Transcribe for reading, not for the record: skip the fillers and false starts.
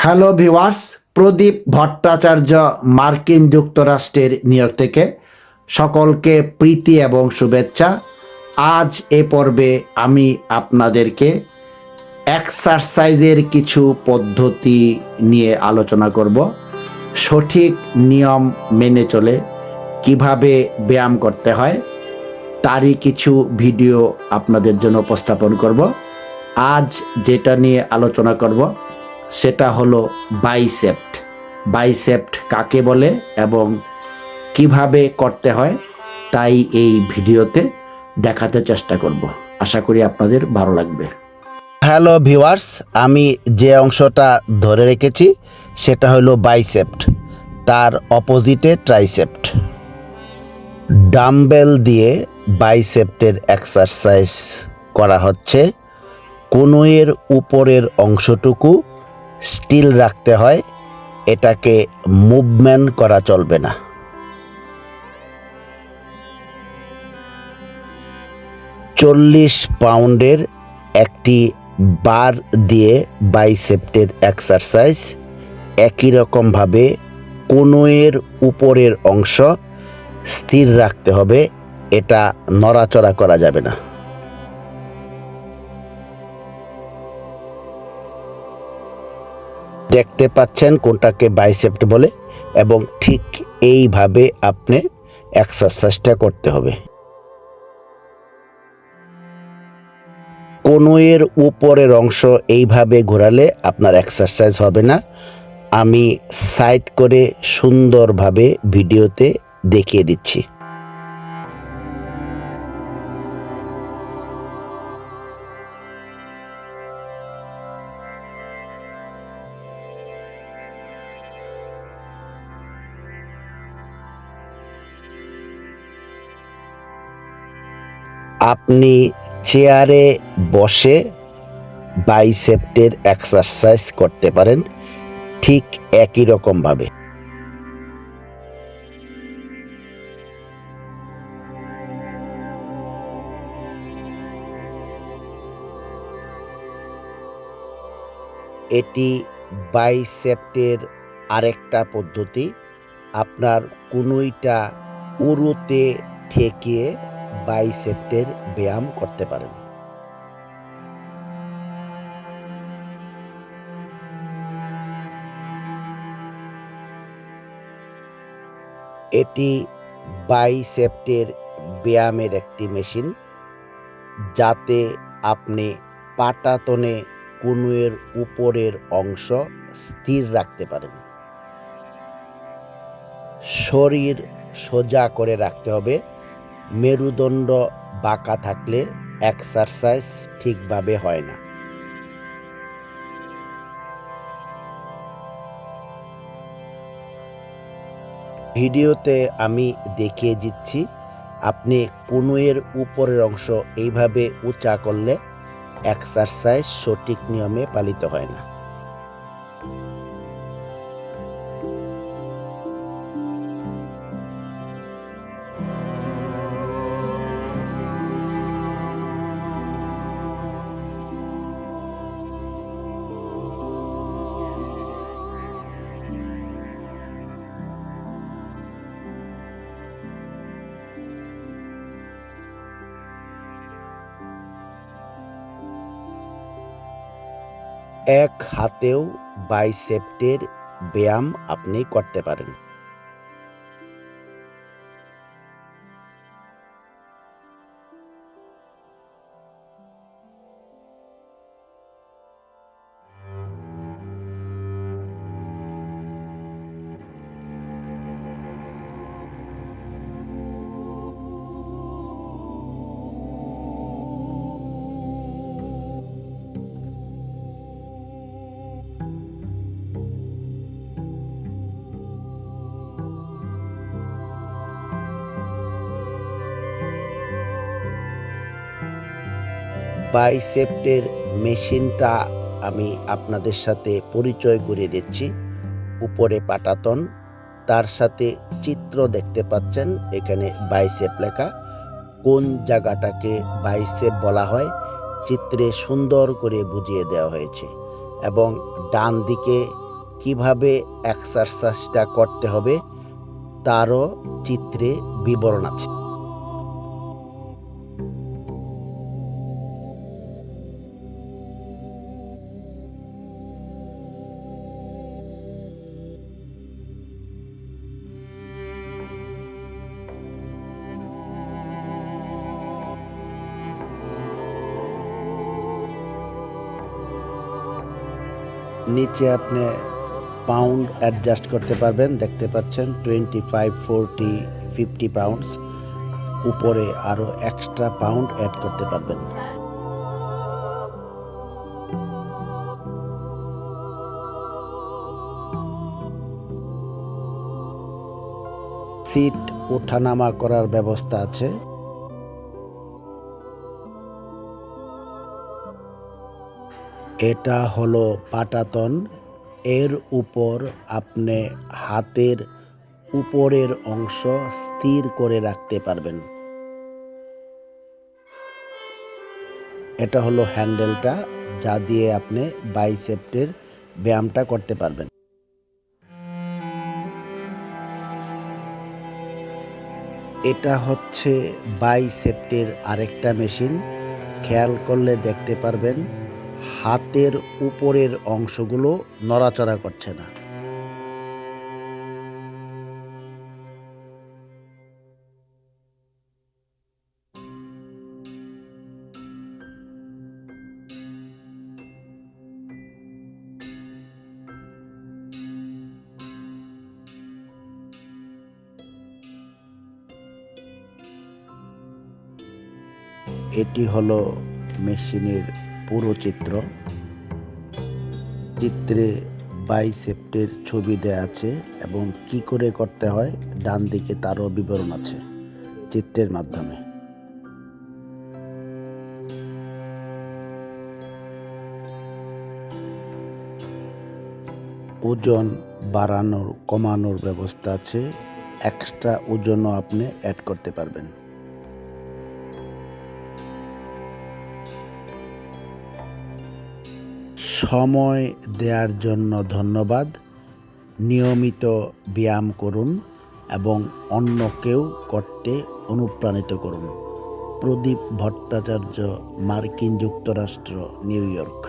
Hello viewers, প্রদীপ ভট্টাচার্য মার্কিন যুক্তরাষ্ট্রের new York থেকে সকলকে প্রীতি এবং শুভেচ্ছা। আজ এ পর্বে আমি আপনাদেরকে এক্সারসাইজের কিছু পদ্ধতি নিয়ে আলোচনা করব। সঠিক নিয়ম মেনে চলে কিভাবে ব্যায়াম করতে হয় তারই কিছু ভিডিও আপনাদের জন্য উপস্থাপন করব। আজ যেটা নিয়ে আলোচনা করব সেটা হলো বাইসেপ্ট। বাইসেপ্ট কাকে বলে এবং কিভাবে করতে হয় তাই এই ভিডিওতে দেখাতে চেষ্টা করব। আশা করি আপনাদের ভালো লাগবে। হ্যালো ভিউয়ার্স, আমি যে অংশটা ধরে রেখেছি সেটা হলো বাইসেপ্ট, তার অপোজিটে ট্রাইসেপ্ট। ডাম্বেল দিয়ে বাইসেপ্টের এক্সারসাইজ করা হচ্ছে। কনুইয়ের উপরের অংশটুকু স্টিল রাখতে হয়, এটাকে মুভমেন্ট করা চলবে না। চল্লিশ পাউন্ডের একটি বার দিয়ে বাইসেপ্টের এক্সারসাইজ। একই রকমভাবে কনুইয়ের উপরের অংশ স্থির রাখতে হবে, এটা নড়াচড়া করা যাবে না। দেখতে পাচ্ছেন কোনটাকে বাইসেপ্ট বলে এবং ঠিক এইভাবে আপনি এক্সারসাইজটা করতে হবে। কনুইয়ের উপরের অংশ এইভাবে ঘোরালে আপনার এক্সারসাইজ হবে না। আমি সাইড করে সুন্দরভাবে ভিডিওতে দেখিয়ে দিচ্ছি। আপনি চেয়ারে বসে বাইসেপ্টের এক্সারসাইজ করতে পারেন ঠিক একই রকমভাবে। এটি বাইসেপ্টের আরেকটা পদ্ধতি। আপনার কনুইটা উরুতে ঠেকিয়ে বাইসেপ্টের ব্যায়াম করতে পারেন। এটি বাইসেপ্টের ব্যায়ামের একটি মেশিন, যাতে আপনি পাটাতনে কনুইয়ের উপরের অংশ স্থির রাখতে পারেন। শরীর সোজা করে রাখতে হবে। মেরুদণ্ড বাঁকা থাকলে এক্সারসাইজ ঠিকভাবে হয় না। ভিডিওতে আমি দেখিয়ে দিচ্ছি, আপনি কনুইয়ের উপরের অংশ এইভাবে উঁচা করলে এক্সারসাইজ সঠিক নিয়মে পালিত হয় না। এক হাতেও বাইসেপ্টের ব্যায়াম আপনি করতে পারেন। বাইসেপ্টের মেশিনটা আমি আপনাদের সাথে পরিচয় করিয়ে দিচ্ছি। উপরে পাটাতন, তার সাথে চিত্র দেখতে পাচ্ছেন, এখানে বাইসেপ লেখা। কোন জায়গাটাকে বাইসেপ বলা হয় চিত্রে সুন্দর করে বুঝিয়ে দেওয়া হয়েছে। এবং ডান দিকে কিভাবে এক্সারসাইজটা করতে হবে তারও চিত্রে বিবরণ আছে। নিচে আপনি পাউন্ড অ্যাডজাস্ট করতে পারবেন, দেখতে পাচ্ছেন 25, 40, 50 পাউন্ডস। উপরে আরও এক্সট্রা পাউন্ড অ্যাড করতে পারবেন। সিট ওঠানামা করার ব্যবস্থা আছে। এটা হলো পাটাতন। এর উপর আপনি হাতের উপরের অংশ স্থির করে রাখতে পারবেন। এটা হলো হ্যান্ডেলটা, যা দিয়ে আপনি বাইসেপ্টের ব্যায়ামটা করতে পারবেন। এটা হচ্ছে বাইসেপ্টের আরেকটা মেশিন। খেয়াল করলে দেখতে পারবেন হাতের উপরের অংশগুলো নড়াচড়া করছে না। এটি হলো মেশিনের পুরো চিত্র। চিত্রে বাইসেপ্টের ছবি দেয়া আছে এবং কি করে করতে হয় ডান দিকে তারও বিবরণ আছে চিত্রের মাধ্যমে। ওজন বাড়ানোর কমানোর ব্যবস্থা আছে। এক্সট্রা ওজনও আপনি অ্যাড করতে পারবেন। সময় দেওয়ার জন্য ধন্যবাদ। নিয়মিত ব্যায়াম করুন এবং অন্যকেও করতে অনুপ্রাণিত করুন। প্রদীপ ভট্টাচার্য, মার্কিন যুক্তরাষ্ট্র, নিউ ইয়র্ক।